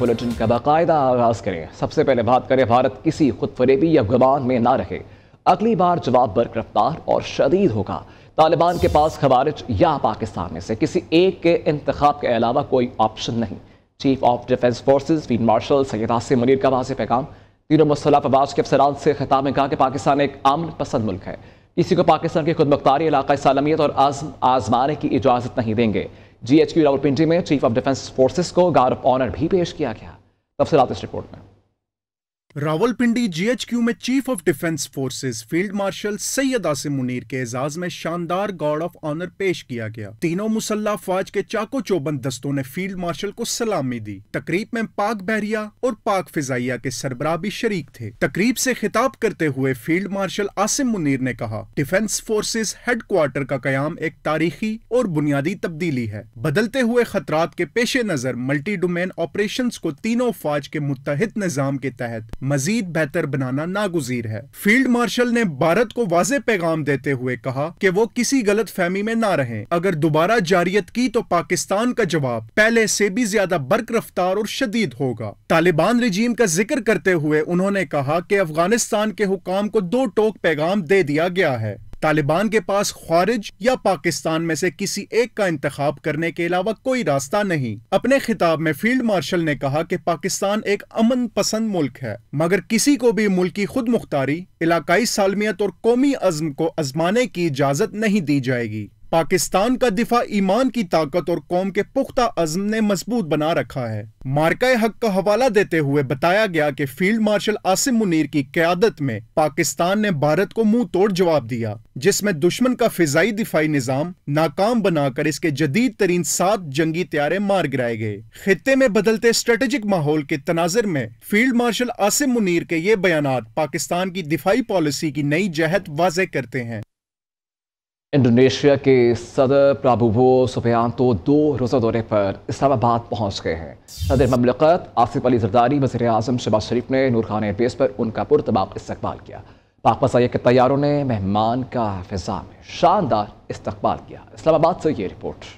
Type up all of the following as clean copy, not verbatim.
Bulletin का बाकायदा आगाज करें। सबसे पहले बात करें, भारत किसी खुद फरेबी या गुमान में ना रहे। अगली बार जवाब बरकरफ्तार और शदीद होगा। तालिबान के पास खवारिज या पाकिस्तान में से किसी एक के इंतखाब के अलावा कोई ऑप्शन नहीं। Chief of defence forces field marshal Syed Asim Munir का वाज़ेह पैगाम। तीनों मुसल्लह अफवाज के अफसरान से खिताब में कहा कि पाकिस्तान एक अमन पसंद मुल्क है, किसी को पाकिस्तान की खुद मुख्तारी, इलाक़ाई सालमियत और आज़म आजमाने की इजाज़त नहीं देंगे। GHQ रावलपिंडी में चीफ ऑफ डिफेंस फोर्सेस को गार्ड ऑफ ऑनर भी पेश किया गया। तफसीलात इस रिपोर्ट में। रावलपिंडी GHQ में chief of defence forces field marshal Syed Asim Munir के एजाज में शानदार गार्ड ऑफ ऑनर पेश किया गया। तीनों मुसल्लह अफवाज के चाको चौबंद दस्तों ने फील्ड मार्शल को सलामी दी। तकरीब में पाक बहरिया और पाक फिजाइया के सरबराह भी शरीक थे। तकरीब से खिताब करते हुए फील्ड मार्शल आसिम मुनीर ने कहा, डिफेंस फोर्सेस हेडक्वार्टर का कयाम एक तारीखी और बुनियादी तब्दीली है। बदलते हुए खतरात के पेश नजर मल्टी डोमेन ऑपरेशन को तीनों अफवाज के मुत्तहिद निजाम के तहत मजीद बेहतर बनाना नागुज़ीर है। फील्ड मार्शल ने भारत को वाज़ेह पैगाम देते हुए कहा कि वो किसी गलत फहमी में ना रहें। अगर दोबारा जारियत की तो पाकिस्तान का जवाब पहले से भी ज्यादा बरकरफ्तार और शदीद होगा। तालिबान रजीम का जिक्र करते हुए उन्होंने कहा कि अफगानिस्तान के हुकाम को दो टोक पैगाम दे दिया गया है। तालिबान के पास ख्वारिज या पाकिस्तान में से किसी एक का इंतखाब करने के अलावा कोई रास्ता नहीं। अपने खिताब में फील्ड मार्शल ने कहा कि पाकिस्तान एक अमन पसंद मुल्क है, मगर किसी को भी मुल्क की खुद मुख्तारी, इलाकाई सालमियत और कौमी अज़्म को आजमाने की इजाजत नहीं दी जाएगी। पाकिस्तान का दिफा ईमान की ताकत और कौम के पुख्ता अज़्म ने मजबूत बना रखा है। मार्का हक का हवाला देते हुए बताया गया कि फील्ड मार्शल आसिम मुनीर की क़यादत में पाकिस्तान ने भारत को मुंह तोड़ जवाब दिया, जिसमें दुश्मन का फिजाई दिफाई निजाम नाकाम बनाकर इसके जदीद तरीन 7 जंगी तैयारे मार गिराए गए। खित्ते में बदलते स्ट्रेटेजिक माहौल के तनाजर में फील्ड मार्शल आसिम मुनीर के ये बयानात पाकिस्तान की दिफाई पॉलिसी की नई जहत वाज़ेह करते हैं। इंडोनेशिया के सदर प्राबोवो सुबियांतो 2 रोज़ा दौरे पर इस्लामाबाद पहुंच गए हैं। सदर ममलकत आसिफ अली जरदारी, वज़ीर आज़म शहबाज शरीफ ने नूर खान एयरबेस पर उनका पुरतबाक इस्तकबाल किया। पाक फसाइया के तैयारों ने मेहमान का फिजा में शानदार इस्तकबाल किया। इस्लामाबाद से ये रिपोर्ट।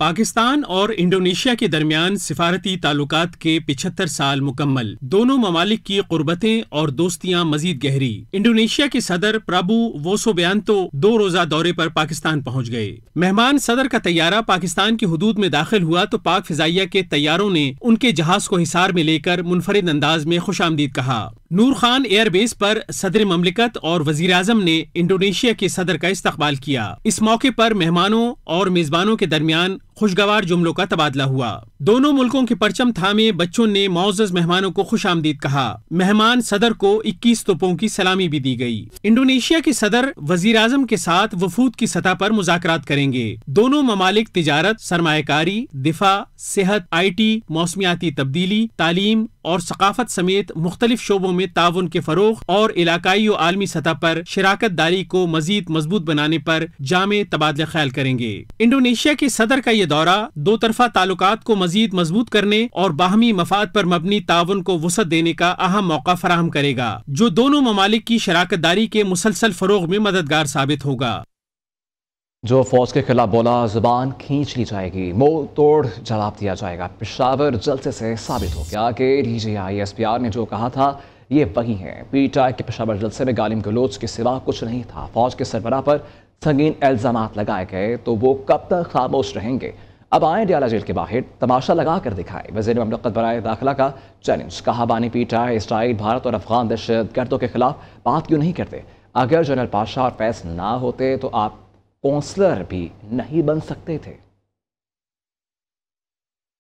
पाकिस्तान और इंडोनेशिया के दरमियान सिफारती ताल्लुकात के 75 साल मुकम्मल। दोनों ममालिक की कुर्बतें और दोस्तियां मजीद गहरी। इंडोनेशिया के सदर प्राबोवो सुबियांतो 2 रोजा दौरे पर पाकिस्तान पहुंच गए। मेहमान सदर का तैयारा पाकिस्तान की हुदूद में दाखिल हुआ तो पाक फिजाइया के तैयारों ने उनके जहाज को हिसार में लेकर मुनफरिद अंदाज में खुशामदीद कहा। नूर खान एयरबेस पर सदर ममलिकत और वजीर आजम ने इंडोनेशिया के सदर का इस्तकबाल किया। इस मौके पर मेहमानों और मेजबानों के दरमियान खुशगवार जुमलों का तबादला हुआ। दोनों मुल्कों के परचम थामे बच्चों ने मौजूद मेहमानों को खुशामदीद कहा। मेहमान सदर को 21 तोपों की सलामी भी दी गई। इंडोनेशिया के सदर वजीर आजम के साथ वफूद की सतह पर मुज़ाकरात करेंगे। दोनों ममालिक तिजारत, सरमायाकारी, दिफा, सेहत, IT, मौसमियाती तब्दीली, तालीम और सकाफत समेत मुख्तलिफ शोबों में ताउन के फरोग और इलाकाई और आलमी सतह पर शराकत दारी को मजीद मजबूत बनाने पर जामे तबादला ख्याल करेंगे। इंडोनेशिया के सदर का यह दौरा दो तरफा ताल्लुकात को मजीद मजबूत करने और बाहमी मफाद पर मबनी ताउन को वसअत देने का अहम मौका फराहम करेगा, जो दोनों ममालिक की शराकत दारी के मुसलसल फरोग में मददगार साबित होगा। जो फौज के खिलाफ बोला, जुबान खींच ली जाएगी, मुंह तोड़ जवाब दिया जाएगा। पेशावर जलसे से साबित हो गया कि DGI SPR ने जो कहा था ये वही है। PTI के पेशावर जलसे में गालिम गलोच के सिवा कुछ नहीं था। फौज के सरबराह पर संगीन इल्जामात लगाए गए तो वो कब तक खामोश रहेंगे? अब आए डियाला जेल के बाहर, तमाशा लगा कर दिखाए। वज़ीर ममलकत बराए दाखिला का चैलेंज। कहा, बानी PTI इसराइल, भारत और अफगान दहशतगर्दों के खिलाफ बात क्यों नहीं करते? अगर जनरल पाशा और फैज ना होते तो आप कौंसलर भी नहीं बन सकते थे।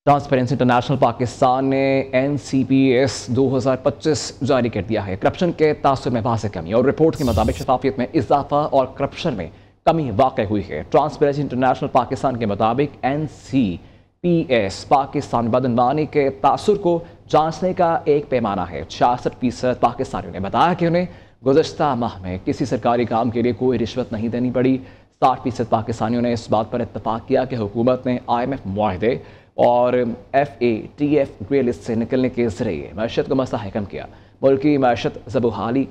ट्रांसपेरेंसी इंटरनेशनल पाकिस्तान ने NCPS 2025 जारी कर दिया है। करप्शन के तासुर में वाज़ेह कमी और रिपोर्ट के मुताबिक शफाफियत में इजाफा और करप्शन में कमी वाक़ई हुई है। ट्रांसपेरेंसी इंटरनेशनल पाकिस्तान के मुताबिक NCPS पाकिस्तान में बदनवानी के तासुर को जांचने का एक पैमाना है। 66% पाकिस्तानियों ने बताया कि उन्हें गुज़श्ता माह में किसी सरकारी काम के लिए कोई रिश्वत नहीं देनी पड़ी। 60% पाकिस्तानियों ने इस बात पर इत्तफाक किया कि हुकूमत ने IMF मुआहदे और FATF ग्रे लिस्ट से निकलने के जरिए मैशत को मस्तहकम किया। मुल्क की मैशत ज़बूहाली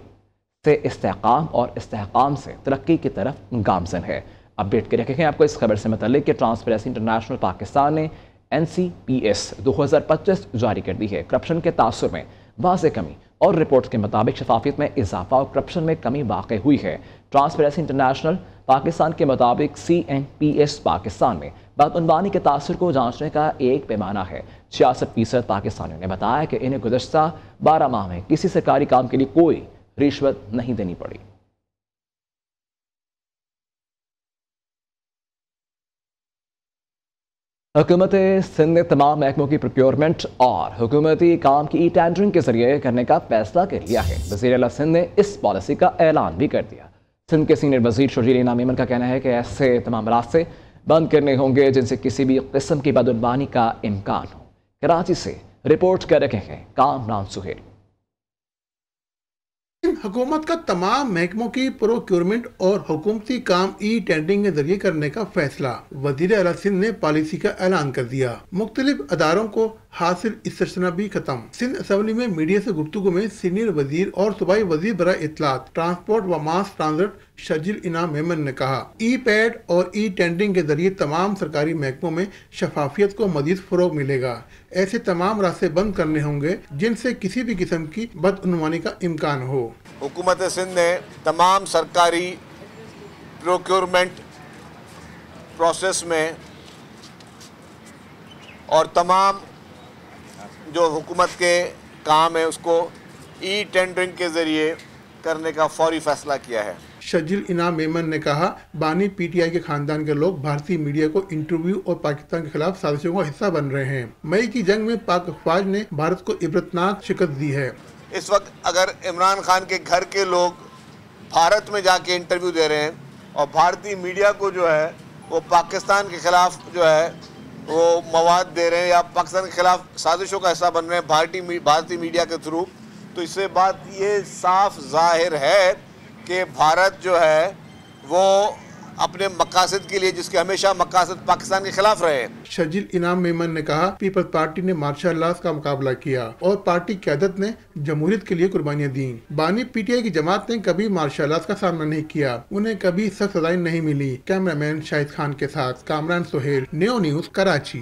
से इस्तेहकाम और इस्तेहकाम से तरक्की की तरफ गामज़न है। अपडेट के रखें आपको इस खबर से मतलब कि ट्रांसपेरेंसी इंटरनेशनल पाकिस्तान ने NCPS 2025 जारी कर दी है। करप्शन के तासुर में वाज़ेह कमी और रिपोर्ट के मुताबिक शफाफियत में इजाफा और करप्शन में कमी वाक़ई हुई है। ट्रांसपेरेंसी इंटरनेशनल पाकिस्तान के मुताबिक CNPS पाकिस्तान में बदअनवानी के तासुर को जांचने का एक पैमाना है। 66% पाकिस्तानियों ने बताया कि इन्हें गुज़श्ता 12 माह में किसी सरकारी काम के लिए कोई रिश्वत नहीं देनी पड़ी। हुकूमत सिंध ने तमाम महकमों की प्रोक्योरमेंट और हुकूमती काम की टेंडरिंग के जरिए करने का फैसला कर लिया है। वज़ीर आला सिंध ने इस पॉलिसी का ऐलान भी कर दिया। सिंध के सीनियर वज़ीर शजील इनाम मेमन का कहना है कि ऐसे तमाम रास्ते बंद करने होंगे जिनसे किसी भी किस्म की बदअनवानी का इम्कान हो। कराची से रिपोर्ट कर रहे हैं कामरान सुहेल। हुकूमत का तमाम महकमों की प्रोक्योरमेंट और हुकूमती काम टेंडरिंग के जरिए करने का फैसला। वज़ीर आला सिंध ने पॉलिसी का ऐलान कर दिया। मुख्तलिफ अदारों को हासिल इस्तिस्ना भी खत्म। सिंध असेंबली में मीडिया से गुफ्तगू में सीनियर वजीर और सूबाई वजीर बराए इत्तलात, ट्रांसपोर्ट व मास ट्रांजिट शजील इनाम मेमन ने कहा, पैड और टेंडरिंग के जरिए तमाम सरकारी महकमों में शफाफियत को मजीद फरोग मिलेगा। ऐसे तमाम रास्ते बंद करने होंगे जिनसे किसी भी किस्म की बदअनवानी का इम्कान हो। हुकूमत सिंध ने तमाम सरकारी प्रोक्योरमेंट प्रोसेस में और तमाम जो हुकूमत के काम है उसको टेंडरिंग के ज़रिए करने का फौरी फैसला किया है। शजील इनाम मेमन ने कहा, बानी PTI के खानदान के लोग भारतीय मीडिया को इंटरव्यू और पाकिस्तान के खिलाफ साजिशों का हिस्सा बन रहे हैं। मई की जंग में पाक अफवाज ने भारत को इबरतनाक शिकस्त दी है। इस वक्त अगर इमरान खान के घर के लोग भारत में जाके इंटरव्यू दे रहे हैं और भारतीय मीडिया को जो है वो पाकिस्तान के खिलाफ जो है वो मवाद दे रहे हैं या पाकिस्तान के खिलाफ साजिशों का हिस्सा बन रहे हैं भारतीय मीडिया के थ्रू, तो इससे बात ये साफ जाहिर है कि भारत जो है वो अपने मकासद के लिए, जिसके हमेशा मकासद पाकिस्तान के खिलाफ रहे। शजील इनाम मेमन ने कहा, पीपल्स पार्टी ने मार्शल लॉ का मुकाबला किया और पार्टी क़यादत ने जमहूरियत के लिए कुर्बानियां दी। बानी PTI की जमात ने कभी मार्शल लॉ का सामना नहीं किया, उन्हें कभी सख्त सजाएं नहीं मिली। कैमरामैन शाहिद खान के साथ कामरान सुहेल, न्यू न्यूज़, कराची।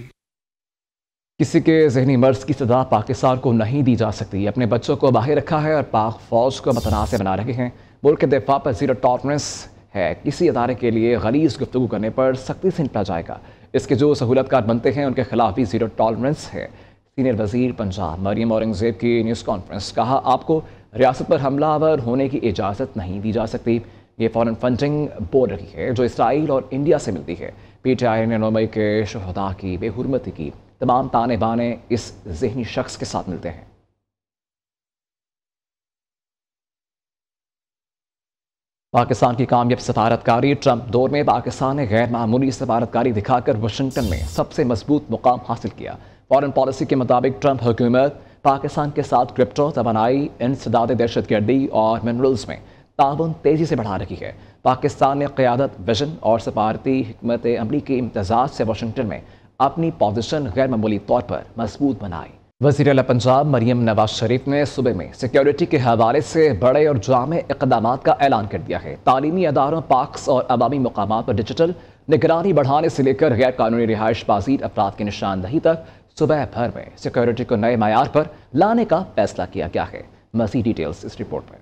किसी के जहनी मर्ज की सजा पाकिस्तान को नहीं दी जा सकती। अपने बच्चों को बाहर रखा है और पाक फौज को मतनाज़ बना रहे हैं। मुल्क के दिफा पर ज़ीरो टॉलरेंस है। किसी अदारे के लिए गलीज़ गुफ्तगू करने पर सख्ती से निपटा जाएगा। इसके जो सहूलतकार बनते हैं उनके खिलाफ भी ज़ीरो टॉलरेंस है। सीनियर वज़ीर पंजाब मरियम औरंगज़ेब की न्यूज़ कॉन्फ्रेंस, कहा, आपको रियासत पर हमलावर होने की इजाज़त नहीं दी जा सकती। ये फॉरेन फंडिंग बोल रही है जो इसराइल और इंडिया से मिलती है। PTI ने 9 मई के शुहदा की बेहुरमती की तमाम ताने बाने इस जहनी शख्स के साथ मिलते हैं। पाकिस्तान की कामयाब सफारतकारी। ट्रंप दौर में पाकिस्तान ने गैर मामूली सफारतकारी दिखाकर वाशिंगटन में सबसे मजबूत मुकाम हासिल किया। फॉरेन पॉलिसी के मुताबिक ट्रंप हुकूमत पाकिस्तान के साथ क्रिप्टो, तवानाई, इंसदाद दहशतगर्दी और मिनरल्स में ताउन तेज़ी से बढ़ा रही है। पाकिस्तान ने क़यादत, विजन और सफारती हिकमत अमली के इम्तजाज से वाशिंगटन में अपनी पोजीशन गैर मामूली तौर पर मजबूत बनाई। वज़ीर आला पंजाब मरियम नवाज शरीफ ने सूबे में सिक्योरिटी के हवाले से बड़े और जामे इक़दामात का ऐलान कर दिया है। तालीमी अदारों, पार्क्स और अवामी मकामात पर डिजिटल निगरानी बढ़ाने से लेकर गैर कानूनी रिहाइश पाजीर अफराद की निशानदही तक सुबह भर में सिक्योरिटी को नए मायार पर लाने का फैसला किया गया है। मज़ीद डिटेल्स इस रिपोर्ट में।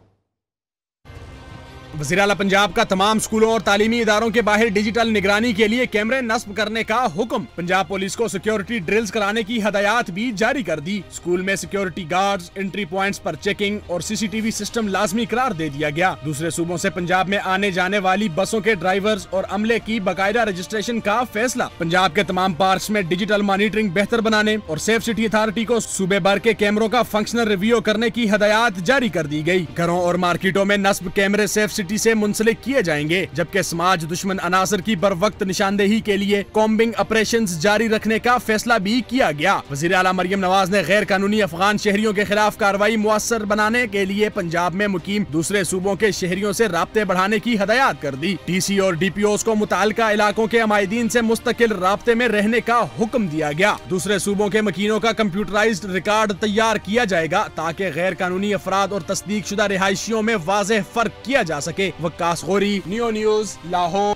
वज़ीर आला पंजाब का तमाम स्कूलों और तालीमी इदारों के बाहर डिजिटल निगरानी के लिए कैमरे नस्ब करने का हुक्म। पंजाब पुलिस को सिक्योरिटी ड्रिल्स कराने की हदायत भी जारी कर दी। स्कूल में सिक्योरिटी गार्ड्स, एंट्री पॉइंट्स पर चेकिंग और CCTV सिस्टम लाजमी करार दे दिया गया। दूसरे सूबों से पंजाब में आने जाने वाली बसों के ड्राइवर्स और अमले की बाकायदा रजिस्ट्रेशन का फैसला। पंजाब के तमाम पार्क्स में डिजिटल मॉनिटरिंग बेहतर बनाने और सेफ सिटी अथॉरिटी को सूबे भर के कैमरों का फंक्शनल रिव्यू करने की हदायत जारी कर दी गई। घरों और मार्केटों में नस्ब कैमरे सेफ सिटी से मुंसलिक किए जाएंगे, जबकि समाज दुश्मन अनासर की बर वक्त निशानदेही के लिए कॉम्बिंग ऑपरेशंस जारी रखने का फैसला भी किया गया। वज़ीर आला मरियम नवाज ने गैर कानूनी अफगान शहरियों के खिलाफ कार्रवाई मुअस्सर बनाने के लिए पंजाब में मुकीम दूसरे सूबों के शहरियों से राब्ते बढ़ाने की हदायत कर दी। DC और DPOs को मुताल्लिका इलाकों के अमायदीन से मुस्तकिल राब्ते में रहने का हुक्म दिया गया। दूसरे सूबों के मकीनों का कंप्यूटराइज्ड रिकॉर्ड तैयार किया जाएगा ताकि गैर कानूनी अफराद और तस्दीक शुदा रिहायशियों में वाज़ेह फर्क किया जा सके। वक्कास गौरी, न्यू न्यूज़, लाहौर।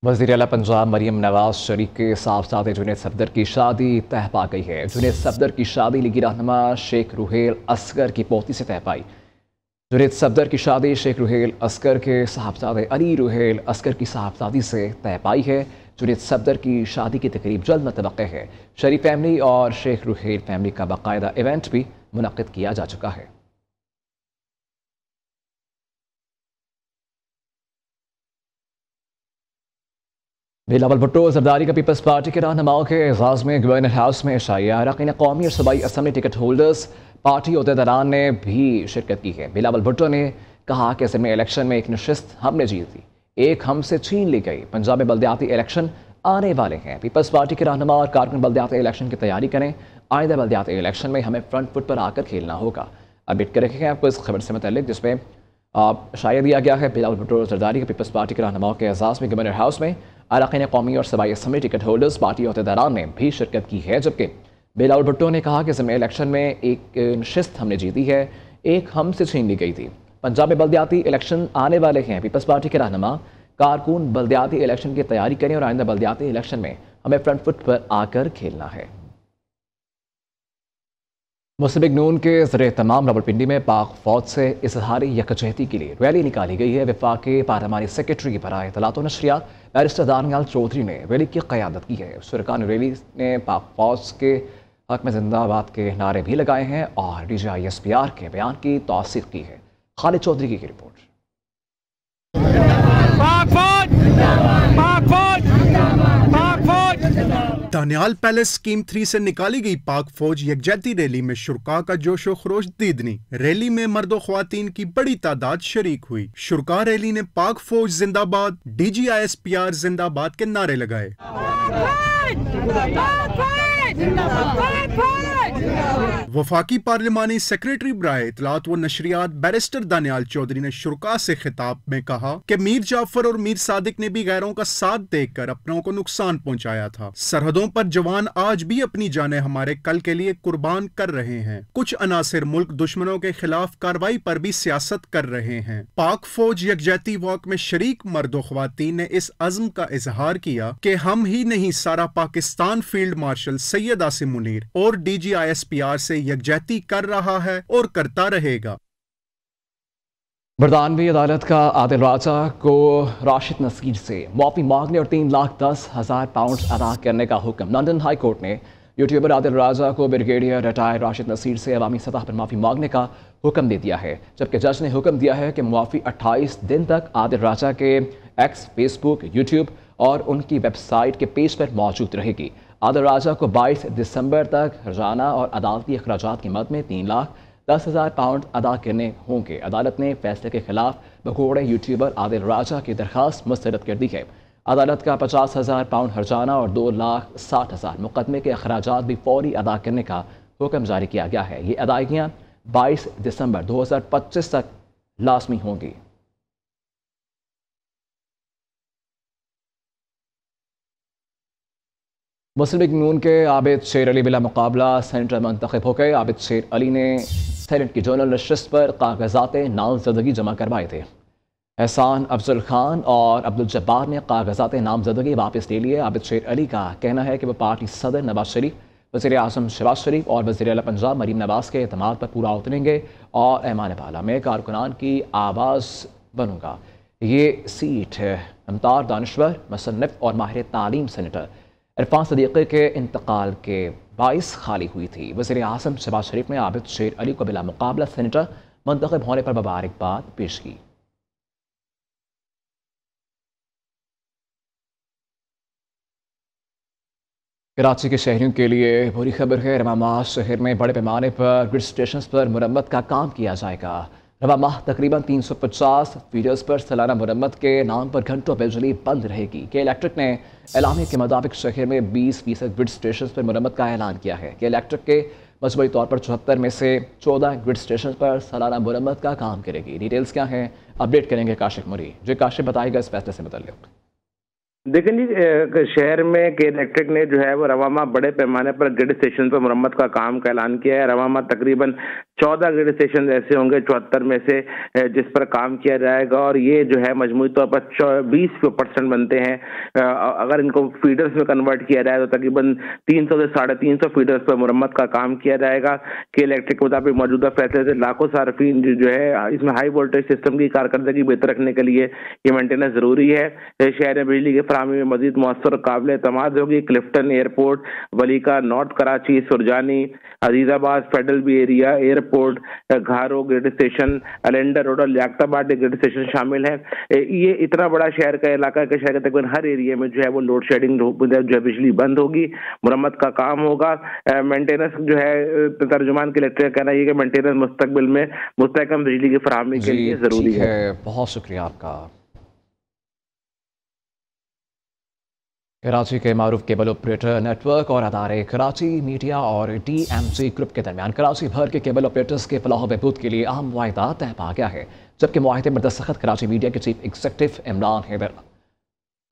वज़ीर आला पंजाब मरीम नवाज शरीफ के साहबजादे जुनैद सफदर की शादी तय पा गई है। जुनैद सफदर की शादी लीगी रहनुमा शेख रुहेल असगर की पोती से तय पाई। जुनैद सफदर की शादी शेख रुहेल असगर के साहबजादे अली रुहेल असगर की साहबजादी से तय पाई है। जुनैद सफदर की शादी की तकरीब जल्द मुतवक्किह है। शरीफ फैमिली और शेख रुहेल फैमिली का बाकायदा इवेंट भी मुनक्किद किया जा चुका है। बिलावल भुट्टो जरदारी का पीपल्स पार्टी के रहनुमाओं के एजाज़ में गवर्नर हाउस में शाया अरकान कौमी और सूबाई असम्बली टिकट होल्डर्स पार्टी अहदेदारान ने भी शिरकत की है। बिलावल भुट्टो ने कहा कि ज़िमनी इलेक्शन में एक नशिस्त हमने जीती, एक हमसे छीन ली गई। पंजाब में बल्दियाती इलेक्शन आने वाले हैं। पीपल्स पार्टी के रहनुमा और कारकुन बल्दियाती इलेक्शन की तैयारी करें। आइंदा बल्दियाती इलेक्शन में हमें फ्रंट फुट पर आकर खेलना होगा। अपडेट कर रखे हैं आपको इस खबर से मुतल्लिक, जिसमें शाया दिया गया है। बिलावल भुट्टो जरदारी के पीपल्स पार्टी के रहनुमाओं के एजाज़ में गवर्नर हाउस में अरकान कौमी और सूबाई असम्बली टिकट होल्डर्स पार्टी अहदेदारान ने भी शिरकत की है। जबकि बिलावल भुट्टो ने कहा कि ज़िमनी इलेक्शन में एक नशिस्त हमने जीती है, एक हमसे छीन ली गई थी। पंजाब में बल्दियाती इलेक्शन आने वाले हैं। पीपल्स पार्टी के रहनुमा कारकुन बल्दियाती इलेक्शन की तैयारी करें और आइंदा बल्दियाती इलेक्शन में हमें फ्रंट फुट पर आकर खेलना है। मुस्लिम लीग नून के ज़रिए तमाम रावलपिंडी में पाक फौज से इजहारी यकजहती के लिए रैली निकाली गई है। वफाकी पार्लिमानी सेक्रेटरी बराए इत्तलात व नशरियात बैरिस्टर दानियाल चौधरी ने रैली की क़यादत की है। शुरका ने रैली ने पाक फौज के हक में जिंदाबाद के नारे भी लगाए हैं और DGISPR के बयान की तौसीक़ की है। खालिद चौधरी की रिपोर्ट। दानियाल पैलेस स्कीम 3 से निकाली गई पाक फौज यकजहती रैली में शुरका का जोशो खरोश दीदनी। रैली में मर्दो ख्वातीन की बड़ी तादाद शरीक हुई। शुरका रैली ने पाक फौज जिंदाबाद, DGISPR जिंदाबाद के नारे लगाए। वफाकी पार्लिमानी सेक्रेटरी बराए इत्तलात व नशरियात बैरिस्टर दानियाल चौधरी ने शुरका से खिताब में कहा कि मीर जाफर और मीर सादिक ने भी गैरों का साथ देकर अपनों को नुकसान पहुंचाया था। सरहदों पर जवान आज भी अपनी जानें हमारे कल के लिए कुर्बान कर रहे हैं। कुछ अनासिर मुल्क दुश्मनों के खिलाफ कार्रवाई पर भी सियासत कर रहे हैं। पाक फौज यकजहती वॉक में शरीक मर्दो ख्वातीन ने इस अज़्म का इजहार किया कि हम ही नहीं, सारा पाकिस्तान फील्ड मार्शल सैयद आसिम मुनीर और DGISPR से यकजहती कर रहा है और करता रहेगा। बरतानवी अदालत का आदिल राजा को राशिद नसीर से माफी मांगने और 3,10,000 पाउंड अदा करने का हुक्म। लंदन हाई कोर्ट ने यूट्यूबर आदिल राजा को ब्रिगेडियर रिटायर राशिद नसीर से अवामी सतह पर माफ़ी मांगने का हुक्म दे दिया है। जबकि जज ने हुक्म दिया है कि मुआफ़ी 28 दिन तक आदिल राजा के एक्स, फेसबुक, यूट्यूब और उनकी वेबसाइट के पेज पर मौजूद रहेगी। आदिल राजा को 22 दिसंबर तक हर्जाना और अदालती अखराजात की मद में 3,10,000 पाउंड अदा करने होंगे। अदालत ने फैसले के खिलाफ बकोड़े यूट्यूबर आदिल राजा की दरख्वास्त मुस्तरद कर दी है। अदालत का 50,000 पाउंड हर्जाना और 2,60,000 मुकदमे के अखराजात भी फौरी अदा करने का हुक्म जारी किया गया है। ये अदायगियाँ 22 दिसंबर 2025 तक लाजमी होंगी। मुस्लिम लीग नून के आबिद शेर अली बिला मुकाबला सेनेटर मंतखब हो गए। आबिद शेर अली ने सेनेट की जनरल नशस्त पर कागजात नामजदगी जमा करवाए थे। एहसान अफजल खान और अब्दुल जब्बार ने कागजात नामजदगी वापस ले लिए। आबिद शेर अली का कहना है कि वह पार्टी सदर नवाज शरीफ, वज़ीर आज़म शहबाज शरीफ और वज़ीर आला पंजाब मरीम नवाज के एतमाद पर पूरा उतरेंगे और ऐमान बाला में कारकुनान की आवाज़ बनूंगा। ये सीट मुमताज़ दानिश्वर, मुसन्निफ़ और माहिर तालीम सेनेटर इरफान सदीक़ी के इंतकाल के बाइस खाली हुई थी। वज़ीर आज़म शहबाज शरीफ ने आबिद शेर अली को बिला मुकाबला सेनेटर मुंतखब होने पर मुबारकबाद पेश की। कराची के शहरियों के लिए बुरी खबर है। रवा माह शहर में बड़े पैमाने पर ग्रिड स्टेशन पर मुरम्मत का काम किया जाएगा। रवा माह तकरीबन 350 फीडर्स पर सालाना मुरम्मत के नाम पर घंटों बिजली बंद रहेगी। के इलेक्ट्रिक ने एलामिया के मुताबिक शहर में 20% ग्रिड स्टेशन पर मुरम्मत का ऐलान किया है। के इलेक्ट्रिक के मजमूई तौर पर 74 में से 14 ग्रिड स्टेशन पर सालाना मुरम्मत का काम करेगी। डिटेल्स क्या हैं, अपडेट करेंगे काशिफ मुरी। जो काशिफ बताएगा इस फैसले से मुतल्लिक़। देखें जी, शहर में के इलेक्ट्रिक ने जो है वो रवामा बड़े पैमाने पर ग्रिड स्टेशन पर मुरम्मत का काम का ऐलान किया है। रवामा तकरीबन 14 ग्रेड स्टेशन ऐसे होंगे 74 में से जिस पर काम किया जाएगा, और ये जो है मजमूई तौर पर 20% बनते हैं। अगर इनको फीडर्स में कन्वर्ट किया जाए तो तकरीबन 300 से 350 फीडर्स पर मुरम्मत का काम किया जाएगा। के इलेक्ट्रिक के मुताबिक मौजूदा फैसले से लाखों सार्फिन जो है इसमें हाई वोल्टेज सिस्टम की कारकर्दगी बेहतर रखने के लिए ये मेंटेनेंस जरूरी है। शहर में बिजली की फराहमी में मजीद मौसर काबिल एतमाद होगी। Clifton airport, Valika, North Karachi, Surjani, Azizabad, Federal B Area airport, Gharo grid station, अलेंडर रोड और लियाकताबाद ग्रेड स्टेशन शामिल है। ये इतना बड़ा शहर का इलाका के शहर के तकरीबन हर एरिया में जो है वो लोड शेडिंग जो है बिजली बंद होगी, मुरम्मत का काम होगा। मेंटेनेंस जो है तर्जुमान के इलेक्ट्रिक कहना है कि मेंटेनेंस मुस्तकबिल में मुस्तहकम बिजली की फराहमी के लिए जरूरी है। बहुत शुक्रिया आपका। कराची के मारूफ केबल ऑपरेटर नेटवर्क और अदारे कराची मीडिया और DMG ग्रुप के दरमियान कराची भर के केबल ऑपरेटर्स के फलाह बहबूद के लिए अहम वायदा तय पा गया है, जबकि मुआहदे पर दस्तखत कराची मीडिया के चीफ एग्जीक्यूटिव इमरान हैदर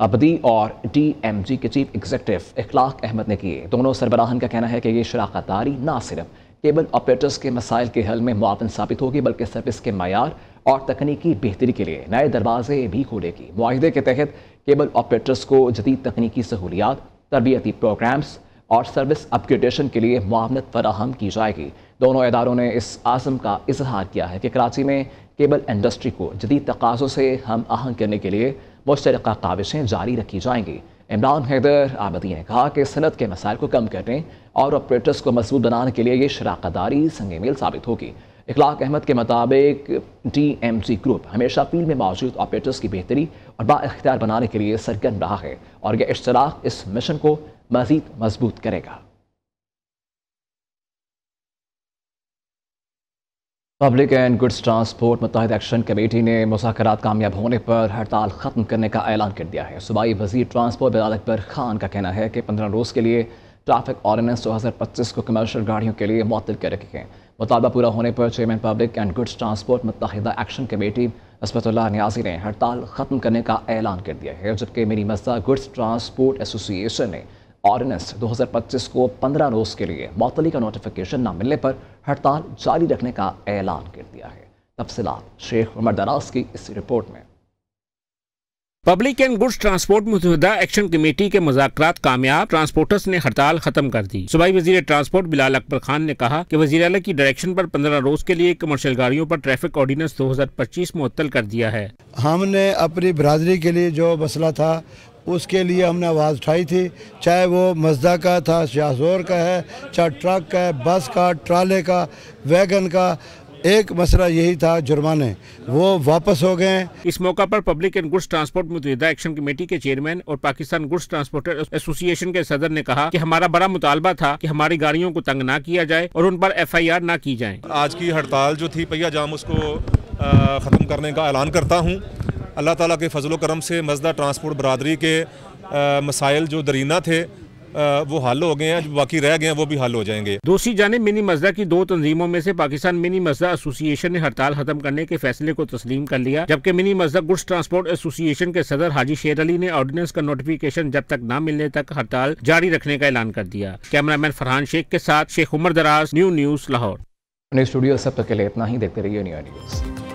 अबदी और DMG के चीफ एग्जीक्यूटिव इखलाक अहमद ने किए। दोनों सरबराहन का कहना है कि ये शराकतदारी न सिर्फ केबल ऑपरेटर्स के मसाइल के हल में मुआवन साबित होगी, बल्कि सर्विस के मयार और तकनीकी बेहतरी के लिए नए दरवाजे भी खोलेगी। मुआहिदे के तहत केबल ऑपरेटर्स को जदीद तकनीकी सहूलियात, तरबियती प्रोग्राम्स और सर्विस अपग्रेडेशन के लिए मुआवनत फराहम की जाएगी। दोनों इदारों ने इस आज़म का इजहार किया है कि कराची में केबल इंडस्ट्री को जदीद तकाज़ों से हम आहंग करने के लिए मुश्तरका काविशें जारी रखी जाएंगी। इमरान हैदर आबदी ने कहा कि सनत के मसाइल को कम करने और ऑपरेटर्स को मजबूत बनाने के लिए ये शराकतदारी संग मील साबित होगी। इखलाक अहमद के मुताबिक DMG ग्रुप हमेशा फील्ड में मौजूद ऑपरेटर्स की बेहतरी और बाइख्तियार बनाने के लिए सरगर्म रहा है और यह इश्तराक इस मिशन को मजीद मजबूत करेगा। पब्लिक एंड गुड्स ट्रांसपोर्ट मुत्तहिदा एक्शन कमेटी ने मुज़ाकरात कामयाब होने पर हड़ताल ख़त्म करने का ऐलान कर दिया है। सूबाई वज़ीर ट्रांसपोर्ट बिलाल अकबर खान का कहना है कि 15 रोज़ के लिए ट्रैफिक ऑर्डिनेंस 2025 को कमर्शियल गाड़ियों के लिए मुअत्तल कर रखे हैं। मुतालबा पूरा होने पर chairman public and goods transport मुत्तहिदा एक्शन कमेटी असफतुल्लाह नियाज़ी ने हड़ताल ख़त्म करने का ऐलान कर दिया है, जबकि मेरी मज़दा गुड्स ट्रांसपोर्ट एसोसिएशन ने ऑर्डिनेंस 2025 को 15 रोज़ के लिए मुअत्तली का नोटिफिकेशन न मिलने पर हड़ताल जारी रखने का ऐलान कर दिया है। तफसीलात शेख उमर दराज की इस रिपोर्ट में। पब्लिक एंड गुड्स ट्रांसपोर्ट मुत्तहिदा एक्शन कमेटी के मुज़ाकरात कामयाब, ट्रांसपोर्टर्स ने हड़ताल खत्म कर दी। सूबाई वज़ीर ट्रांसपोर्ट बिलाल अकबर खान ने कहा कि वज़ीर आला की डायरेक्शन पर 15 रोज के लिए कमर्शियल गाड़ियों पर ट्रैफिक ऑर्डिनेंस 2025 मुअत्तल कर दिया है। हमने अपनी बरादरी के लिए जो मसला था उसके लिए हमने आवाज़ उठाई थी, चाहे वो मज़दा का था, शाहजोर का है, चाहे ट्रक का है, बस का, ट्राले का, वैगन का। एक मसला यही था जुर्माने, वो वापस हो गए। इस मौका पर पब्लिक एंड गुड्स ट्रांसपोर्ट मुत्तहिदा एक्शन कमेटी के चेयरमैन और पाकिस्तान गुड्स ट्रांसपोर्टर एसोसिएशन के सदर ने कहा कि हमारा बड़ा मुतालबा था कि हमारी गाड़ियों को तंग ना किया जाए और उन पर FIR ना की जाए। आज की हड़ताल जो थी पहिया जाम, उसको ख़त्म करने का ऐलान करता हूँ। अल्लाह ताला के फजलो करम से मज़दा ट्रांसपोर्ट बरादरी के मसाइल जो दरीना थे वो हल हो गए हैं, जो बाकी रह गए हैं वो भी हल हो जाएंगे। दूसरी जानिब मिनी मज़दा की 2 तंजीमों में से पाकिस्तान मिनी मज़दा एसोसिएशन ने हड़ताल खत्म करने के फैसले को तस्लीम कर लिया, जबकि mini Mazda goods transport association के सदर हाजी शेर अली ने ऑर्डिनेंस का नोटिफिकेशन जब तक न मिलने तक हड़ताल जारी रखने का ऐलान कर दिया। कैमरामैन फरहान शेख के साथ शेख उमर दराज, न्यू न्यूज़ लाहौर। स्टूडियो सब तक के लिए इतना ही। देखते रहिए न्यू न्यूज़।